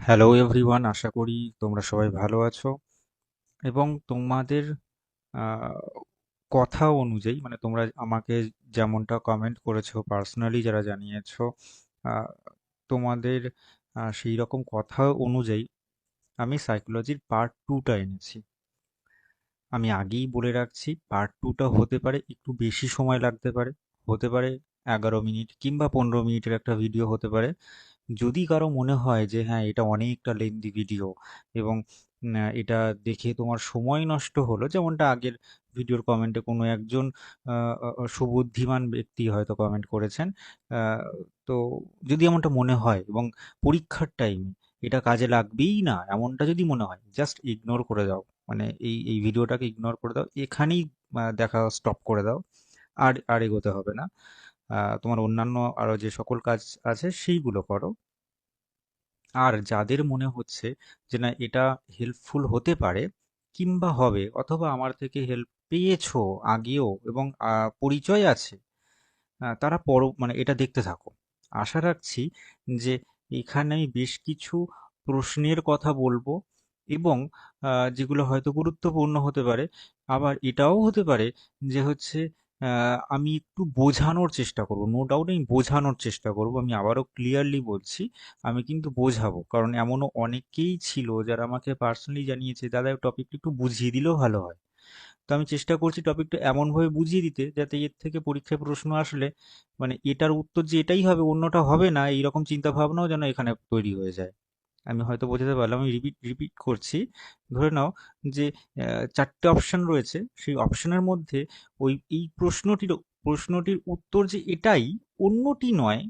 Hello everyone, আশা করি তোমরা সবাই ভালো আছো এবং তোমাদের আহ, কথা অনুযায়ী, মানে তোমরা আমাকে যেমনটা কমেন্ট করেছো, পার্সোনালি যারা জানিয়েছো, আহ, তোমাদের সেই রকম কথা অনুযায়ী আমি সাইকোলজির পার্ট 2টা এনেছি। আমি আগেই বলে রাখছি, পার্ট 2টা হতে পারে একটু বেশি সময় লাগতে পারে, হতে পারে 11 মিনিট কিংবা 15 মিনিটের একটা ভিডিও হতে পারে। যদি কারো মনে হয় যে হ্যাঁ, এটা অনেকটা লেন্দি ভিডিও এবং এটা দেখে তোমার সময় নষ্ট হলো, যেমনটা আগের ভিডিওর কমেন্টে কোনো একজন সুবুদ্ধিমান ব্যক্তি হয়তো কমেন্ট করেছেন, আহ, তো যদি এমনটা মনে হয় এবং পরীক্ষার টাইমে এটা কাজে লাগবেই না এমনটা যদি মনে হয়, জাস্ট ইগনোর করে দাও। মানে এই এই ভিডিওটাকে ইগনোর করে দাও, এখানেই দেখা স্টপ করে দাও। আর আর এগোতে হবে না। তোমার অন্যান্য আরো যে সকল কাজ আছে সেইগুলো করো। আর যাদের মনে হচ্ছে যে না, এটা হেল্পফুল হতে পারে কিংবা হবে, অথবা আমার থেকে হেল্প পেয়েছো আগেও এবং পরিচয় আছে, তারা মানে এটা দেখতে থাকো। আশা রাখছি যে এখানে আমি বেশ কিছু প্রশ্নের কথা বলবো এবং যেগুলো হয়তো গুরুত্বপূর্ণ হতে পারে। আবার এটাও হতে পারে যে হচ্ছে আমি একটু বোঝানোর চেষ্টা করব, নো ডাউট আমি বোঝানোর চেষ্টা করব। আমি আবারও ক্লিয়ারলি বলছি, আমি কিন্তু বোঝাবো, কারণ এমনও অনেকেই ছিল যারা আমাকে পার্সোনালি জানিয়েছে, দাদা টপিকটা একটু বুঝিয়ে দিলেও ভালো হয়। তো আমি চেষ্টা করছি টপিকটা এমনভাবে বুঝিয়ে দিতে যাতে এর থেকে পরীক্ষায় প্রশ্ন আসলে মানে এটার উত্তর যে এটাই হবে অন্যটা হবে না, এইরকম চিন্তা ভাবনাও যেন এখানে তৈরি হয়ে যায়। আমি হয়তো বোঝাতে পারলাম, আমি রিপিট রিপিট করছি। ধরে নাও যে 4টে অপশন রয়েছে, সেই অপশনের মধ্যে ওই এই প্রশ্নটির উত্তর যে এটাই, অন্যটি নয়,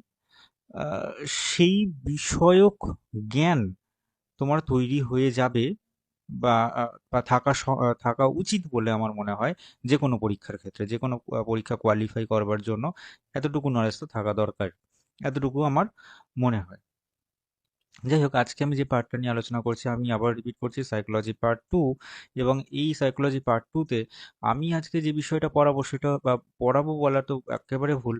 আহ, সেই বিষয়ক জ্ঞান তোমার তৈরি হয়ে যাবে বা থাকা উচিত বলে আমার মনে হয়। যে কোনো পরীক্ষার ক্ষেত্রে, যে কোনো পরীক্ষা কোয়ালিফাই করবার জন্য এতটুকু নলেজ তো থাকা দরকার, এতটুকু আমার মনে হয়। যাই হোক, আজকে আমি যে পার্টটা নিয়ে আলোচনা করছি, আমি আবার রিপিট করছি, সাইকোলজি পার্ট 2। এবং এই সাইকোলজি পার্ট 2তে আমি আজকে যে বিষয়টা পড়াবো সেটা, বা পড়াবো বলা তো একেবারে ভুল,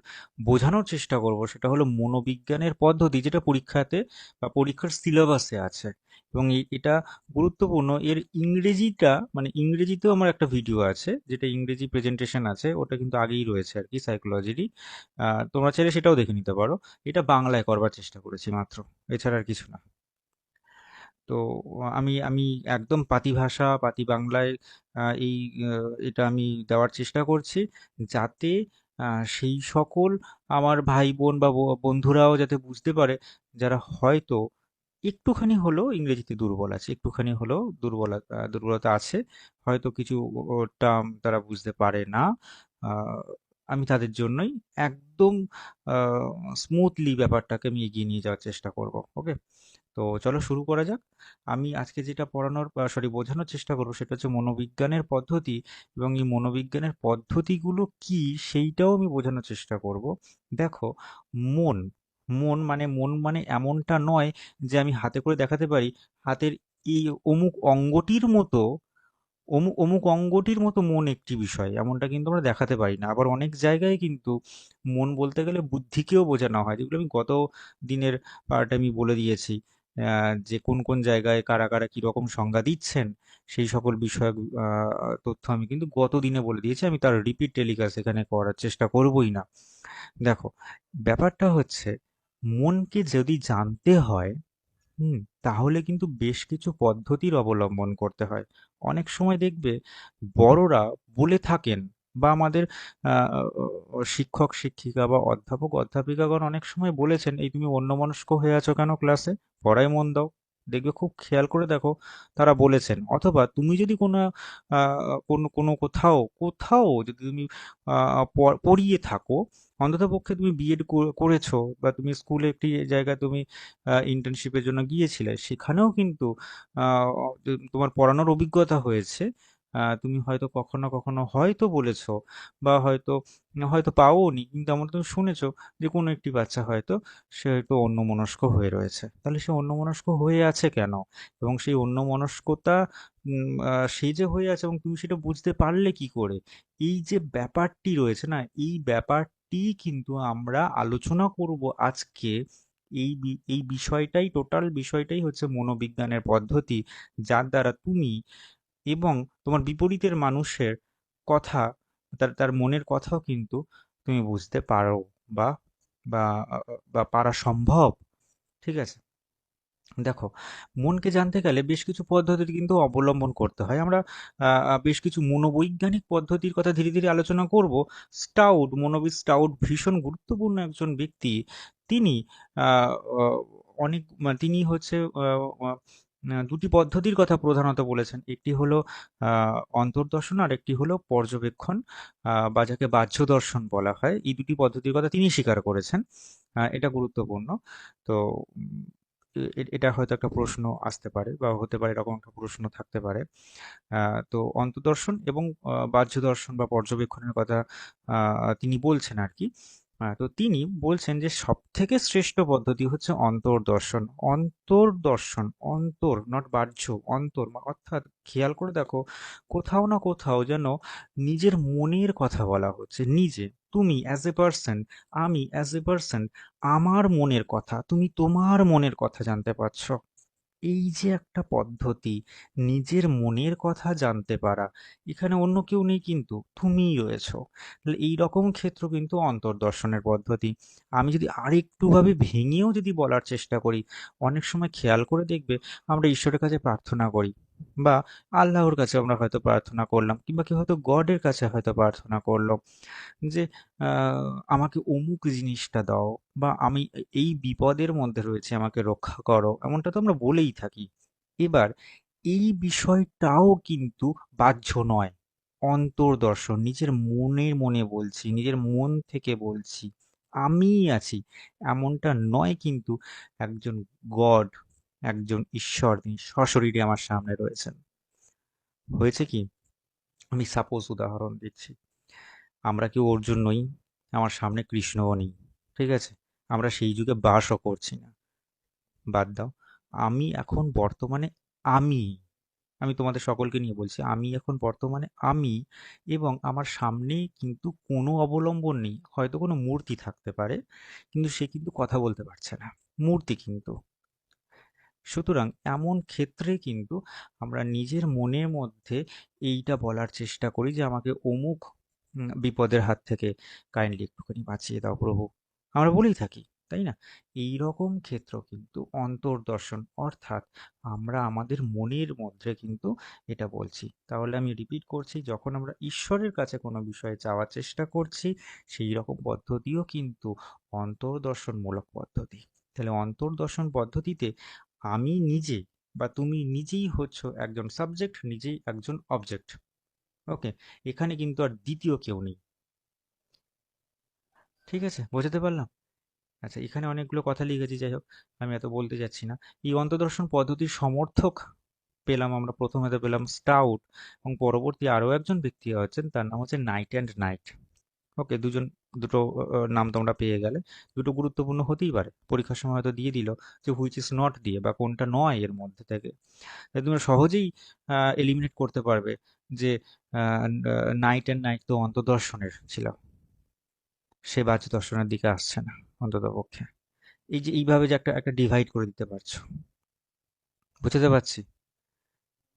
বোঝানোর চেষ্টা করব, সেটা হলো মনোবিজ্ঞানের পদ্ধতি, যেটা পরীক্ষাতে বা পরীক্ষার সিলেবাসে আছে। এবং এটা গুরুত্বপূর্ণ। এর ইংরেজিটা, মানে ইংরেজিতেও আমার একটা ভিডিও আছে, যেটা ইংরেজি প্রেজেন্টেশন আছে, ওটা কিন্তু আগেই রয়েছে আর কি, সাইকোলজিরই। তোমরা চাইলে সেটাও দেখে নিতে পারো। এটা বাংলায় করবার চেষ্টা করেছি মাত্র, এছাড়া আর কিছু না। তো আমি আমি একদম পাতি ভাষা, পাতি বাংলায় এটা আমি দেওয়ার চেষ্টা করছি, যাতে সেই সকল আমার ভাই বোন বা বন্ধুরাও যাতে বুঝতে পারে, যারা হয়তো একটুখানি হলেও ইংরেজিতে দুর্বল আছে, একটুখানি হলেও দুর্বলতা আছে, হয়তো কিছু টার্ম তারা বুঝতে পারে না। আহ, আমি তাদের জন্যই একদম স্মুথলি ব্যাপারটাকে আমি এগিয়ে নিয়ে যাওয়ার চেষ্টা করব। ওকে, তো চলো শুরু করা যাক। আমি আজকে যেটা পড়ানোর, সরি, বোঝানোর চেষ্টা করবো, সেটা হচ্ছে মনোবিজ্ঞানের পদ্ধতি। এবং এই মনোবিজ্ঞানের পদ্ধতিগুলো কি, সেইটাও আমি বোঝানোর চেষ্টা করব। দেখো, মন মন মানে এমনটা নয় যে আমি হাতে করে দেখাতে পারি হাতের এই অমুক অঙ্গটির মতো, অমুক অমুক অঙ্গটির মতো মন একটি বিষয়, এমনটা কিন্তু আমরা দেখাতে পারি না। আবার অনেক জায়গায় কিন্তু মন বলতে গেলে বুদ্ধিকেও বোঝানো হয়, যেগুলো আমি গত দিনের পার্টে আমি বলে দিয়েছি। যে কোন কোন জায়গায় কারা কারা কিরকম সংজ্ঞা দিচ্ছেন, সেই সকল বিষয়ক তথ্য আমি কিন্তু গত দিনে বলে দিয়েছি। আমি তার রিপিট টেলিকাস্ট এখানে করার চেষ্টা করবই না। দেখো, ব্যাপারটা হচ্ছে, মনকে যদি জানতে হয়, হুম, তাহলে কিন্তু বেশ কিছু পদ্ধতির অবলম্বন করতে হয়। অনেক সময় দেখবে বড়রা বলে থাকেন, বা আমাদের শিক্ষক শিক্ষিকা বা অধ্যাপক অধ্যাপিকাগণ অনেক সময় বলেছেন, এই তুমি অন্যমনস্ক হয়ে আছো কেন ক্লাসে, পড়ায় মন দাও। দেখবে, খুব খেয়াল করে দেখো, তারা বলেছেন। অথবা তুমি যদি কোনো কোনো কোনো কোথাও কোথাও যদি তুমি পড়িয়ে থাকো, অন্ততপক্ষে তুমি বিএড করেছো, বা তুমি স্কুলে একটি জায়গায় তুমি ইন্টার্নশিপের জন্য গিয়েছিলে, সেখানেও কিন্তু তোমার পড়ানোর অভিজ্ঞতা হয়েছে। তুমি হয়তো কখনো কখনো হয়তো বলেছো, বা হয়তো হয়তো পাওনি, কিন্তু আমরা তুমি শুনেছো যে কোনো একটি বাচ্চা হয়তো, সে হয়তো অন্যমনস্ক হয়ে রয়েছে। তাহলে সে অন্যমনস্ক হয়ে আছে কেন, এবং সেই অন্যমনস্কতা সে যে হয়ে আছে এবং তুমি সেটা বুঝতে পারলে কি করে, এই যে ব্যাপারটি রয়েছে না, এই ব্যাপারটি কিন্তু আমরা আলোচনা করব আজকে এই বিষয়টাই, টোটাল বিষয়টাই হচ্ছে মনোবিজ্ঞানের পদ্ধতি, যার দ্বারা তুমি এবং তোমার বিপরীতের মানুষের কথা, তার তার মনের কথাও কিন্তু তুমি বুঝতে পারো, বা বা বা পারা সম্ভব। ঠিক আছে? দেখো, মনকে জানতে গেলে বেশ কিছু পদ্ধতি কিন্তু অবলম্বন করতে হয়। আমরা বেশ কিছু মনোবৈজ্ঞানিক পদ্ধতির কথা ধীরে ধীরে আলোচনা করব। মনোবিদ স্টাউট ভীষণ গুরুত্বপূর্ণ একজন ব্যক্তি। তিনি আহ, আহ, তিনি হচ্ছে দুটি পদ্ধতির কথা প্রধানত বলেছেন। একটি হলো অন্তর্দর্শন, আর একটি হলো পর্যবেক্ষণ, বা যাকে বাহ্য দর্শন বলা হয়। এই দুটি পদ্ধতির কথা তিনি স্বীকার করেছেন। এটা গুরুত্বপূর্ণ। তো এটা হয়তো একটা প্রশ্ন আসতে পারে, বা হতে পারে এরকম একটা প্রশ্ন থাকতে পারে। তো অন্তর্দর্শন এবং বাহ্য দর্শন বা পর্যবেক্ষণের কথা তিনি বলছেন আর কি। তো তিনি বলছেন যে সব থেকে শ্রেষ্ঠ পদ্ধতি হচ্ছে অন্তর্দর্শন। অন্তর্দর্শন, অন্তর, নট বাহ্য, অন্তর, অর্থাৎ খেয়াল করে দেখো, কোথাও না কোথাও যেন নিজের মনের কথা বলা হচ্ছে। নিজে, তুমি অ্যাজ এ পার্সন, আমি অ্যাজ এ পার্সন, আমার মনের কথা, তুমি তোমার মনের কথা জানতে পারছো। এই যে একটা পদ্ধতি, নিজের মনের কথা জানতে পারা, এখানে অন্য কেউ নেই, কিন্তু তুমিই রয়েছো। তাহলে এইরকম ক্ষেত্র কিন্তু অন্তর্দর্শনের পদ্ধতি। আমি যদি আরেকটু ভাবে ভেঙেও যদি বলার চেষ্টা করি, অনেক সময় খেয়াল করে দেখবে আমরা ঈশ্বরের কাছে প্রার্থনা করি, বা আল্লাহর কাছে আমরা হয়তো প্রার্থনা করলাম, কিংবা কেউ হয়তো গডের কাছে হয়তো প্রার্থনা করলো যে আমাকে অমুক জিনিসটা দাও, বা আমি এই বিপদের মধ্যে রয়েছি, আমাকে রক্ষা করো, এমনটা তো আমরা বলেই থাকি। এবার এই বিষয়টাও কিন্তু বাহ্য নয়, অন্তর্দর্শন। নিজের মনের মনে বলছি, নিজের মন থেকে বলছি, আমিই আছি, এমনটা নয় কিন্তু। একজন গড, একজন ঈশ্বর, তিনি সশরীরে আমার সামনে রয়েছেন। হয়েছে কি, আমি সাপোজ উদাহরণ দিচ্ছি, আমরা কেউ অর্জুন নই, আমার সামনে কৃষ্ণও নেই। ঠিক আছে? আমরা সেই যুগে বাসও করছি না। বাদ দাও। আমি এখন বর্তমানে আমি, আমি তোমাদের সকলকে নিয়ে বলছি, আমি এখন বর্তমানে আমি, এবং আমার সামনে কিন্তু কোনো অবলম্বন নেই। হয়তো কোনো মূর্তি থাকতে পারে, কিন্তু সে কিন্তু কথা বলতে পারছে না। মূর্তি কিন্তু। সুতরাং এমন ক্ষেত্রে কিন্তু আমরা নিজের মনের মধ্যে এইটা বলার চেষ্টা করি যে আমাকে অমুক বিপদের হাত থেকে কাইন্ডলি একটুখানি বাঁচিয়ে দাও প্রভু। আমরা বলেই থাকি, তাই না? এই রকম ক্ষেত্র কিন্তু অন্তর্দর্শন, অর্থাৎ আমরা আমাদের মনের মধ্যে কিন্তু এটা বলছি। তাহলে আমি রিপিট করছি, যখন আমরা ঈশ্বরের কাছে কোনো বিষয়ে চাওয়ার চেষ্টা করছি, সেই রকম পদ্ধতিও কিন্তু অন্তর্দর্শনমূলক পদ্ধতি। তাহলে অন্তর্দর্শন পদ্ধতিতে আমি নিজে, বা তুমি নিজেই হচ্ছ একজন সাবজেক্ট, নিজেই একজন অবজেক্ট। ওকে? এখানে কিন্তু আর দ্বিতীয় কেউ নেই। ঠিক আছে? বোঝাতে পারলাম? আচ্ছা, এখানে অনেকগুলো কথা লিখেছি, যাই হোক, আমি এত বলতে যাচ্ছি না। এই অন্তদর্শন পদ্ধতির সমর্থক পেলাম আমরা, প্রথমে তো পেলাম স্টাউট, এবং পরবর্তী আরো একজন ব্যক্তি আছেন, তার নাম হচ্ছে নাইট অ্যান্ড নাইট। ওকে, দুটো নাম তোমরা পেয়ে গেলে। দুটো গুরুত্বপূর্ণ হতেই পারে, পরীক্ষার সময় হয়তো দিয়ে দিল যে হুইচ ইজ নট দিয়ে, বা কোনটা নয় এর মধ্যে থেকে। তাই তোমরা সহজেই এলিমিনেট করতে পারবে যে নাইট অ্যান্ড নাইট তো অন্তর্দর্শনের ছিল, সে বাহ্য দর্শনের দিকে আসছে না অন্তত পক্ষে। এই যে এইভাবে যে একটা একটা ডিভাইড করে দিতে পারছো, বুঝতে পারছি?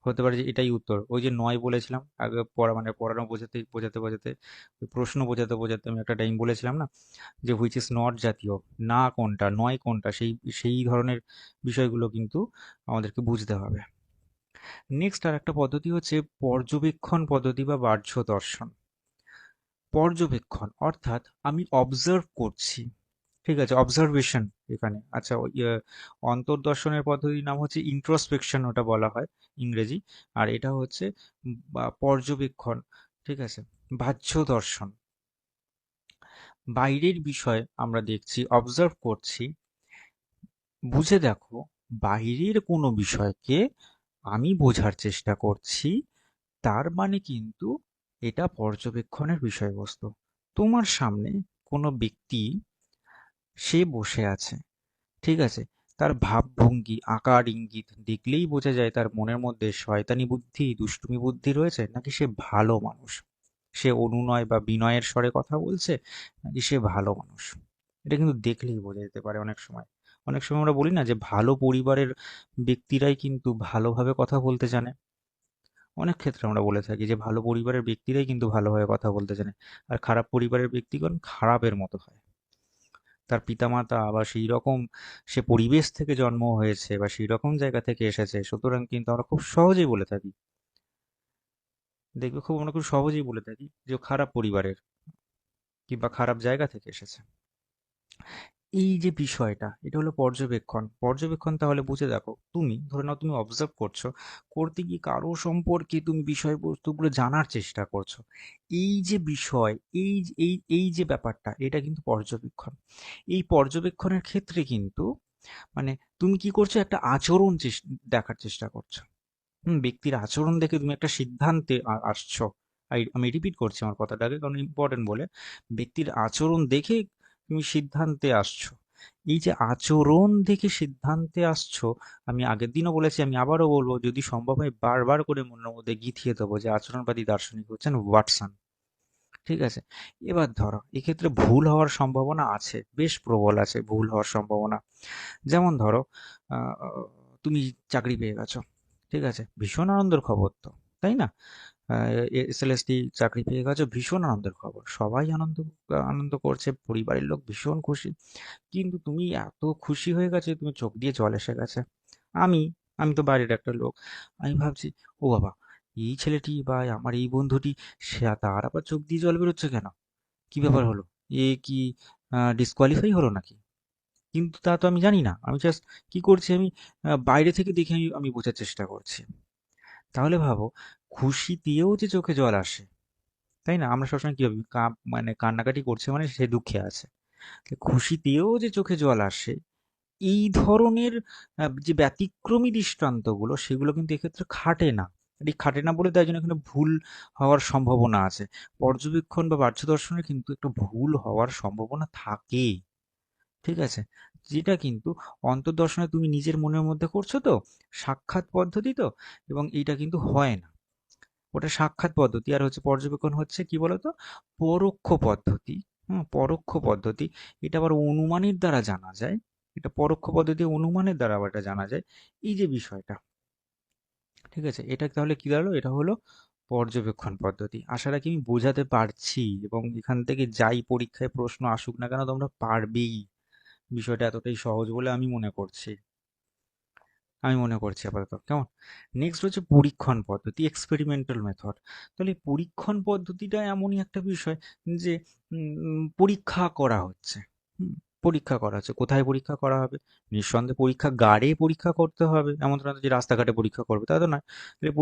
হতে পারে যে এটাই উত্তর। ওই যে নয় বলেছিলাম আগে, মানে পড়ানো বোঝাতে বোঝাতে বোঝাতে, ওই প্রশ্ন বোঝাতে বোঝাতে আমি একটা টাইম বলেছিলাম না, যে হুইচ ইজ নট জাতীয়, না কোনটা, নয় কোনটা, সেই সেই ধরনের বিষয়গুলো কিন্তু আমাদেরকে বুঝতে হবে। নেক্সট আর একটা পদ্ধতি হচ্ছে পর্যবেক্ষণ পদ্ধতি বা বাহ্য দর্শন। পর্যবেক্ষণ অর্থাৎ আমি অবজার্ভ করছি। ঠিক আছে? অবজারভেশন এখানে। আচ্ছা, ওই অন্তর্দর্শনের পদ্ধতির নাম হচ্ছে ইন্ট্রোস্পেকশন, ওটা বলা হয় ইংরেজি। আর এটা হচ্ছে পর্যবেক্ষণ। ঠিক আছে? বাহ্য দর্শন, বাইরের বিষয় আমরা দেখছি, অবজার্ভ করছি। বুঝে দেখো, বাইরের কোনো বিষয়কে আমি বোঝার চেষ্টা করছি, তার মানে কিন্তু এটা পর্যবেক্ষণের বিষয়বস্তু। তোমার সামনে কোনো ব্যক্তি, সে বসে আছে, ঠিক আছে? তার ভাবভঙ্গি, আকার, ইঙ্গিত দেখলেই বোঝা যায় তার মনের মধ্যে শয়তানি বুদ্ধি, দুষ্টুমি বুদ্ধি রয়েছে, নাকি সে ভালো মানুষ। সে অনুনয় বা বিনয়ের স্বরে কথা বলছে, নাকি সে ভালো মানুষ। এটা কিন্তু দেখলেই বোঝা যেতে পারে অনেক সময়। অনেক সময় আমরা বলি না যে ভালো পরিবারের ব্যক্তিরাই কিন্তু ভালোভাবে কথা বলতে জানে। অনেক ক্ষেত্রে আমরা বলে থাকি যে ভালো পরিবারের ব্যক্তিরাই কিন্তু ভালোভাবে কথা বলতে জানে, আর খারাপ পরিবারের ব্যক্তিগণ খারাপের মতো হয়। তার পিতামাতা বা সেই রকম সে পরিবেশ থেকে জন্ম হয়েছে বা সেই রকম জায়গা থেকে এসেছে, সুতরাং কিন্তু আমরা খুব সহজেই বলে থাকি, দেখবে খুব আমরা খুব সহজেই বলে থাকি যে ও খারাপ পরিবারের কিংবা খারাপ জায়গা থেকে এসেছে। এই যে বিষয়টা, এটা হলো পর্যবেক্ষণ। পর্যবেক্ষণ তাহলে বুঝে দেখো, তুমি ধরে নাও তুমি অবজার্ভ করছো, করতে গিয়ে কারো সম্পর্কে তুমি বিষয়বস্তুগুলো জানার চেষ্টা করছো। এই যে বিষয়, এই যে ব্যাপারটা, এটা কিন্তু পর্যবেক্ষণ। এই পর্যবেক্ষণের ক্ষেত্রে কিন্তু মানে তুমি কি করছো, একটা আচরণ দেখার চেষ্টা করছো। ব্যক্তির আচরণ দেখে তুমি একটা সিদ্ধান্তে আসছো। আমি রিপিট করছি আমার কথাটাকে, কারণ ইম্পর্টেন্ট বলে। ব্যক্তির আচরণ দেখে তুমি সিদ্ধান্তে আসছো। এই যে আচরণ দেখে সিদ্ধান্তে আসছো, আমি আগের দিনও বলেছি, আমি আবারও বলবো, যদি সম্ভব হয় বারবার করে মনের মধ্যে গিথিয়ে দেবো যে আচরণবাদী দার্শনিক হচ্ছেন ওয়াটসন। ঠিক আছে? এবার ধরো এক্ষেত্রে ভুল হওয়ার সম্ভাবনা আছে, বেশ প্রবল আছে ভুল হওয়ার সম্ভাবনা। যেমন ধরো, আহ, তুমি চাকরি পেয়ে গেছো, ঠিক আছে, ভীষণ আনন্দের খবর তো, তাই না? এসএলএসটি চাকরি পেয়ে গেছো, ভীষণ আনন্দের খবর, সবাই আনন্দ আনন্দ করছে, পরিবারের লোক ভীষণ খুশি। কিন্তু তুমি এত খুশি হয়ে গেছে, তুমি চোখ দিয়ে জল এসে গেছে। আমি আমি তো বাইরের একটা লোক, আমি ভাবছি, ও বাবা, এই ছেলেটি বা আমার এই বন্ধুটি, সে তার আবার চোখ দিয়ে জল বেরোচ্ছে কেন? কি ব্যাপার হলো? এ কি ডিসকোয়ালিফাই হলো নাকি? কিন্তু তা তো আমি জানি না, আমি জাস্ট কি করছি, আমি বাইরে থেকে দেখে আমি বোঝার চেষ্টা করছি। তাহলে ভাবো, খুশিতেও যে চোখে জল আসে, তাই না? আমরা সবসময় কি ভাবি, মানে কান্নাকাটি করছে মানে সে দুঃখে আছে। তো খুশিতেও যে চোখে জল আসে, এই ধরনের যে ব্যতিক্রমী দৃষ্টান্তগুলো, সেগুলো কিন্তু এক্ষেত্রে খাটে না। এই খাটে না বলে তাই জন্য এখানে ভুল হওয়ার সম্ভাবনা আছে। পর্যবেক্ষণ বা বাহ্য দর্শনে কিন্তু একটা ভুল হওয়ার সম্ভাবনা থাকে। ঠিক আছে? যেটা কিন্তু অন্তর্দর্শনে তুমি নিজের মনের মধ্যে করছো তো, সাক্ষাৎ পদ্ধতি তো, এবং এইটা কিন্তু হয় না। ওটা সাক্ষাৎ পদ্ধতি, আর হচ্ছে পর্যবেক্ষণ হচ্ছে কি বলতো, পরোক্ষ পদ্ধতি। পরোক্ষ পদ্ধতি। এটা আবার অনুমানের দ্বারা জানা যায়। এটা পরোক্ষ পদ্ধতি, অনুমানের দ্বারা আবার এটা জানা যায়। এই যে বিষয়টা, ঠিক আছে, এটা তাহলে কি দাঁড়ালো, এটা হলো পর্যবেক্ষণ পদ্ধতি। আশা রাখি আমি বোঝাতে পারছি, এবং এখান থেকে যাই পরীক্ষায় প্রশ্ন আসুক না কেন তোমরা পারবেই। বিষয়টা এতটাই সহজ বলে আমি মনে করছি আপাতত, কেমন? নেক্সট হচ্ছে পরীক্ষণ পদ্ধতি, এক্সপেরিমেন্টাল মেথড। তাহলে এই পরীক্ষণ পদ্ধতিটা এমনই একটা বিষয় যে পরীক্ষা করা হচ্ছে। হুম, পরীক্ষা করা হচ্ছে, কোথায় পরীক্ষা করা হবে? নিঃসন্দেহে পরীক্ষাগারে পরীক্ষা করতে হবে, এমন তো না যে রাস্তাঘাটে পরীক্ষা করবে, তা তো নয়। তাহলে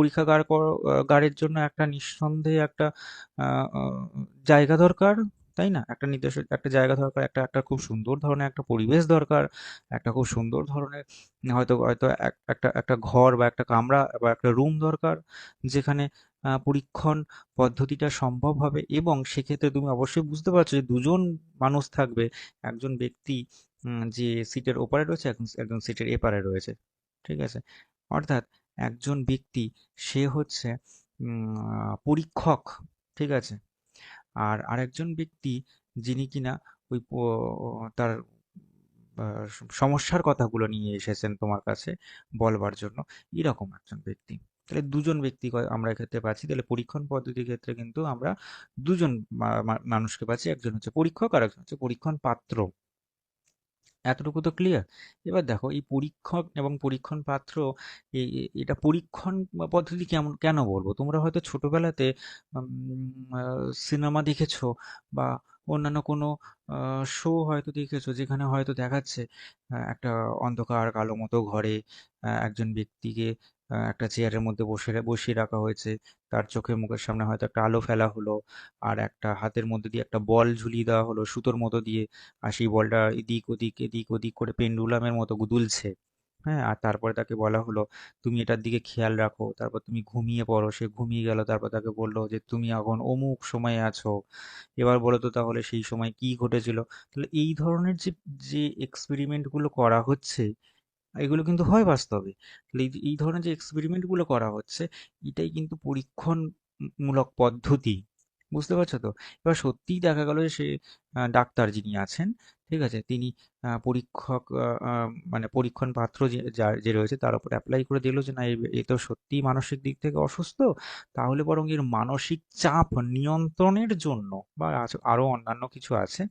গাড়ের জন্য একটা নিঃসন্দেহে একটা আহ, আহ, জায়গা দরকার, তাই না? একটা নির্দিষ্ট একটা জায়গা দরকার, একটা একটা খুব সুন্দর ধরনের একটা পরিবেশ দরকার, একটা খুব সুন্দর ধরনের হয়তো হয়তো একটা একটা ঘর বা একটা কামরা বা একটা রুম দরকার, যেখানে পরীক্ষণ পদ্ধতিটা সম্ভব হবে। এবং সেক্ষেত্রে তুমি অবশ্যই বুঝতে পারছো যে দুজন মানুষ থাকবে, একজন ব্যক্তি যে সিটের ওপারে রয়েছে, একজন একজন সিটের এপারে রয়েছে। ঠিক আছে? অর্থাৎ একজন ব্যক্তি, সে হচ্ছে পরীক্ষক, ঠিক আছে, আর আরেকজন ব্যক্তি যিনি কিনা ওই তার সমস্যার কথাগুলো নিয়ে এসেছেন তোমার কাছে বলবার জন্য, এরকম একজন ব্যক্তি। তাহলে দুজন ব্যক্তি আমরা এক্ষেত্রে পাচ্ছি। তাহলে পরীক্ষণ পদ্ধতির ক্ষেত্রে কিন্তু আমরা দুজন মানুষকে পাচ্ছি, একজন হচ্ছে পরীক্ষক আর একজন হচ্ছে পরীক্ষণ পাত্র। এতটুকু তো ক্লিয়ার? এবার দেখো, এই পরীক্ষক এবং পরীক্ষণ পাত্র, এটা পরীক্ষণ পদ্ধতি কেমন কেন বলবো, তোমরা হয়তো ছোটবেলাতে সিনেমা দেখেছো বা অন্যান্য কোনো শো হয়তো দেখেছো, যেখানে হয়তো দেখাচ্ছে একটা অন্ধকার কালো মতো ঘরে একজন ব্যক্তিকে একটা চেয়ারের মধ্যে বসিয়ে রাখা হয়েছে। তার চোখে মুখের সামনে হয়তো একটা আলো ফেলা হলো, আর একটা হাতের মধ্যে দিয়ে একটা বল ঝুলিয়ে দেওয়া হলো সুতোর মতো দিয়ে, আর সেই বলটা এদিক ওদিক এদিক ওদিক করে পেন্ডুলামের মতো দুলছে। হ্যাঁ, আর তারপরে তাকে বলা হলো তুমি এটার দিকে খেয়াল রাখো, তারপর তুমি ঘুমিয়ে পড়ো। সে ঘুমিয়ে গেল, তারপর তাকে বললো যে তুমি এখন অমুক সময়ে আছো, এবার বলো তো তাহলে সেই সময় কি ঘটেছিল। তাহলে এই ধরনের যে যে এক্সপেরিমেন্ট গুলো করা হচ্ছে, এগুলো কিন্তু হয় বাস্তবে। তাহলে এই ধরনের যে এক্সপেরিমেন্ট গুলো করা হচ্ছে, এটাই কিন্তু পরীক্ষণ মূলক পদ্ধতি। বুঝতে পারছো তো? এবার সত্যিই দেখা গেল যে সে ডাক্তার যিনি আছেন, ঠিক আছে? তিনি পরীক্ষক মানে পরীক্ষণ পাত্র যে রয়েছে তার উপর এপ্লাই করে দিল যে না এ তো সত্যিই মানসিক দিক থেকে অসুস্থ। তাহলে বরং এর মানসিক চাপ নিয়ন্ত্রণের জন্য বা আরো অন্যান্য কিছু আছে,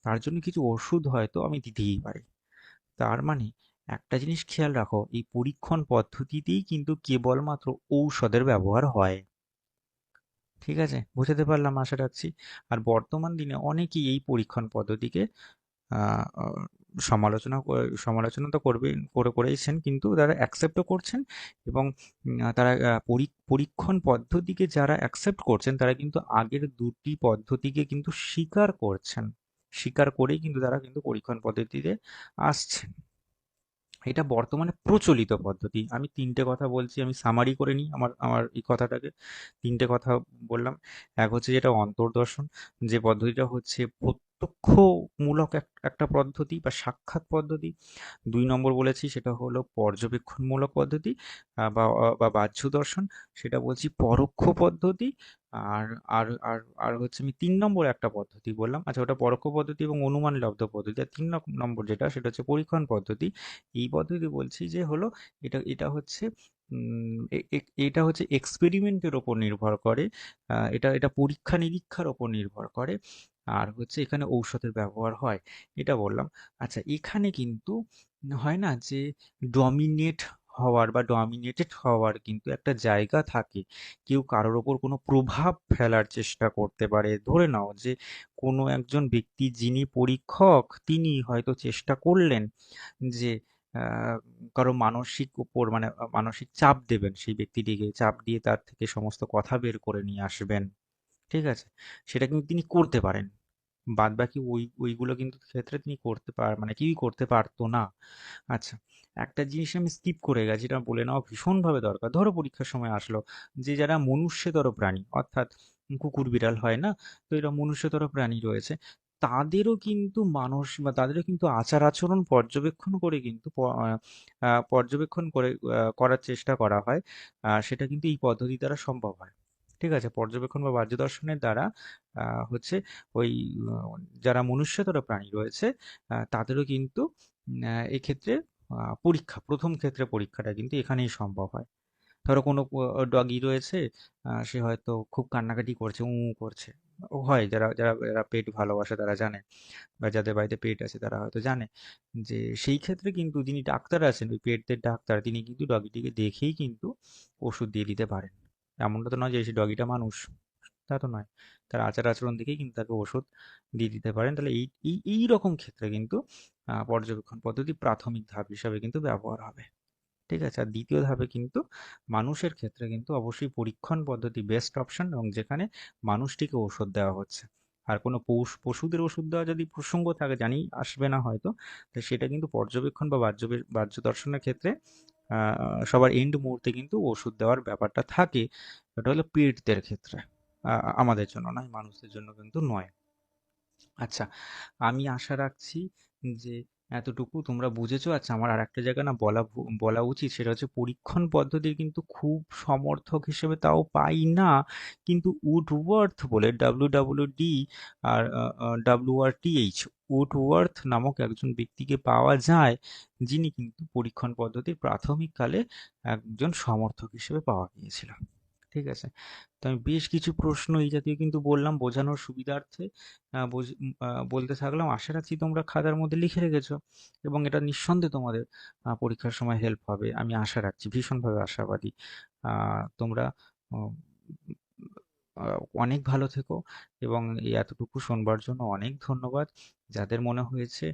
তার জন্য কিছু ওষুধ হয়তো আমি দিতেই পারি। তার মানে একটা জিনিস খেয়াল রাখো, এই পরীক্ষণ পদ্ধতিতেই কিন্তু কেবলমাত্র ঔষধের ব্যবহার হয়। ঠিক আছে? বোঝাতে পারলাম আশা রাখছি। আর বর্তমান দিনে অনেকেই এই পরীক্ষণ পদ্ধতিকে আ অ সমালোচনা তো করেইছেন, কিন্তু তারা অ্যাকসেপ্টও করছেন। এবং তারা পরীক্ষণ পদ্ধতিকে যারা অ্যাকসেপ্ট করছেন তারা কিন্তু আগের দুটি পদ্ধতিকে কিন্তু স্বীকার করছেন। স্বীকার করেই কিন্তু তারা কিন্তু পরীক্ষণ পদ্ধতিতে আসছেন। এটা বর্তমানে প্রচলিত পদ্ধতি। আমি ৩ টে কথা বলছি, আমি সামারি করে নিই আমার আমার এই কথাটাকে। ৩ টে কথা বললাম। এক হচ্ছে যেটা অন্তর্দর্শন, যে পদ্ধতিটা হচ্ছে প্রত্যক্ষমূলক একটা পদ্ধতি বা সাক্ষাৎ পদ্ধতি। ২ নম্বর বলেছি সেটা হলো পর্যবেক্ষণমূলক পদ্ধতি, বা বাহ্য দর্শন, সেটা বলছি পরোক্ষ পদ্ধতি। আর আর আর আর হচ্ছে আমি ৩ নম্বর একটা পদ্ধতি বললাম, আচ্ছা ওটা পরোক্ষ পদ্ধতি এবং অনুমানলব্ধ পদ্ধতি। আর ৩ নম্বর যেটা সেটা হচ্ছে পরীক্ষণ পদ্ধতি। এই পদ্ধতি বলছি যে হলো এটা এটা হচ্ছে এটা হচ্ছে এক্সপেরিমেন্টের ওপর নির্ভর করে। এটা এটা পরীক্ষা নিরীক্ষার ওপর নির্ভর করে। আর হচ্ছে এখানে ঔষধের ব্যবহার হয়, এটা বললাম। আচ্ছা, এখানে কিন্তু হয় না যে ডমিনেট হওয়ার বা ডমিনেটেড হওয়ার কিন্তু একটা জায়গা থাকে। কেউ কারোর ওপর কোনো প্রভাব ফেলার চেষ্টা করতে পারে। ধরে নাও যে কোনো একজন ব্যক্তি যিনি পরীক্ষক তিনি হয়তো চেষ্টা করলেন যে কারো মানসিক উপর মানে মানসিক চাপ দেবেন, সেই ব্যক্তিটিকে চাপ দিয়ে তার থেকে সমস্ত কথা বের করে নিয়ে আসবেন। ঠিক আছে? সেটা কিন্তু তিনি করতে পারেন। বাদবাকি ওইগুলো কিন্তু ক্ষেত্রে তিনি মানে কেউই করতে পারতো না। আচ্ছা, একটা জিনিস আমি স্কিপ করে গেছি, এটা বলে নেওয়া ভীষণভাবে দরকার। ধরো পরীক্ষার সময় আসলো যে যারা মনুষ্যতর প্রাণী, অর্থাৎ কুকুর বিড়াল হয় না, তো এরা মনুষ্যতর প্রাণী রয়েছে, তাদেরও কিন্তু মানুষ বা তাদেরও কিন্তু আচার আচরণ পর্যবেক্ষণ করে কিন্তু পর্যবেক্ষণ করে করার চেষ্টা করা হয়। সেটা কিন্তু এই পদ্ধতি দ্বারা সম্ভব হয়। ঠিক আছে? পর্যবেক্ষণ বা বাহ্য দর্শনের দ্বারা হচ্ছে ওই যারা মনুষ্যতর প্রাণী রয়েছে তাদেরও কিন্তু এক্ষেত্রে প্রথম ক্ষেত্রে পরীক্ষাটা কিন্তু এখানেই সম্ভব হয়। ধরো কোনো ডগি রয়েছে, সে হয়তো খুব কান্নাকাটি করছে, করছে। হয় যারা যারা যারা পেট ভালোবাসে তারা জানে, বা যাদের বাড়িতে পেট আছে তারা হয়তো জানে যে সেই ক্ষেত্রে কিন্তু যিনি ডাক্তার আছেন, ওই পেটদের ডাক্তার, তিনি কিন্তু ডগিটিকে দেখেই কিন্তু ওষুধ দিয়ে দিতে পারেন। এমনটা তো নয় যে সেই ডগিটা মানুষ, তা তো নয়। তার আচার আচরণ দেখেই কিন্তু তাকে ওষুধ দিয়ে দিতে পারেন। তাহলে এই রকম ক্ষেত্রে কিন্তু পর্যবেক্ষণ পদ্ধতি প্রাথমিক ধাপ হিসাবে কিন্তু ব্যবহার হবে। ঠিক আছে? আর দ্বিতীয় ধাপে কিন্তু মানুষের ক্ষেত্রে কিন্তু অবশ্যই পরীক্ষণ পদ্ধতি বেস্ট অপশন, এবং যেখানে মানুষটিকে ওষুধ দেওয়া হচ্ছে। আর কোনো পশুদের ওষুধ দেওয়া যদি প্রসঙ্গ থাকে, জানি আসবে না হয়তো, তো সেটা কিন্তু পর্যবেক্ষণ বা বাহ্য দর্শনের ক্ষেত্রে সবার এন্ড মুহূর্তে কিন্তু ওষুধ দেওয়ার ব্যাপারটা থাকে। এটা হলো পেটদের ক্ষেত্রে, আমাদের জন্য নয়, মানুষদের জন্য কিন্তু নয়। আচ্ছা, আমি আশা রাখছি যে এতটুকু তোমরা বুঝেছো। আচ্ছা, আমার আর একটা জায়গা না বলা উচিত, সেটা হচ্ছে পরীক্ষণ পদ্ধতির কিন্তু খুব সমর্থক হিসেবে তাও পাই না, কিন্তু উডওয়ার্থ বলে WWD আর WRTH, উডওয়ার্থ নামক একজন ব্যক্তিকে পাওয়া যায়, যিনি কিন্তু পরীক্ষণ পদ্ধতির প্রাথমিককালে একজন সমর্থক হিসেবে পাওয়া গিয়েছিল। ঠিক আছে? তো আমি বেশ কিছু প্রশ্ন এই জাতীয় কিন্তু বললাম বোঝানোর সুবিধার্থে। বলতে থাকলাম। আশা রাখছি তোমরা খাতার মধ্যে লিখে রেখেছো, এবং এটা নিঃসন্দেহে তোমাদের পরীক্ষার সময় হেল্প হবে। আমি আশা রাখছি, ভীষণভাবে আশাবাদী। তোমরা উম, আহ, অনেক ভালো থেকো, এবং এই এতটুকু শোনবার জন্য অনেক ধন্যবাদ। যাদের মনে হয়েছে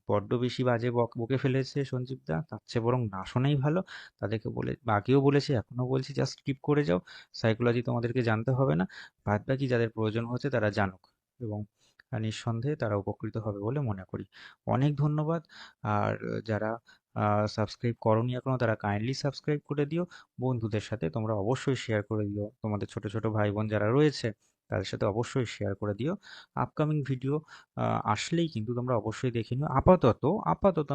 বড্ড বেশি বাজে বকে ফেলেছে সঞ্জীব দা, তার চেয়ে বরং না শোনাই ভালো, তাদেরকে বলে বা আগেও বলেছি এখনো বলছি, জাস্ট স্কিপ করে যাও। সাইকোলজি তোমাদেরকে জানতে হবে না। বাদ বাকি যাদের প্রয়োজন হচ্ছে তারা জানুক, এবং নিঃসন্দেহে তারা উপকৃত হবে বলে মনে করি। অনেক ধন্যবাদ। আর যারা সাবস্ক্রাইব করোনি এখনো, তারা কাইন্ডলি সাবস্ক্রাইব করে দিও। বন্ধুদের সাথে তোমরা অবশ্যই শেয়ার করে দিও, তোমাদের ছোট ছোট ভাই বোন যারা রয়েছে তাদের সাথে অবশ্যই শেয়ার করে দিও। আপকামিং ভিডিও আসলেই কিন্তু তোমরা অবশ্যই দেখে নিও। আপাতত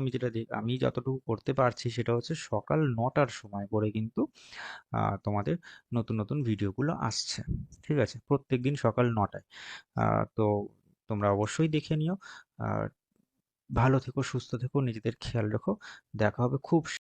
আমি যতটুকু করতে পারছি সেটা হচ্ছে সকাল ৯টার সময় করে কিন্তু তোমাদের নতুন নতুন ভিডিওগুলো আসছে। ঠিক আছে? প্রত্যেকদিন সকাল ৯টায়। তো তোমরা অবশ্যই দেখে নিও। আর ভালো থেকো, সুস্থ থেকো, নিজেদের খেয়াল রেখো। দেখা হবে খুব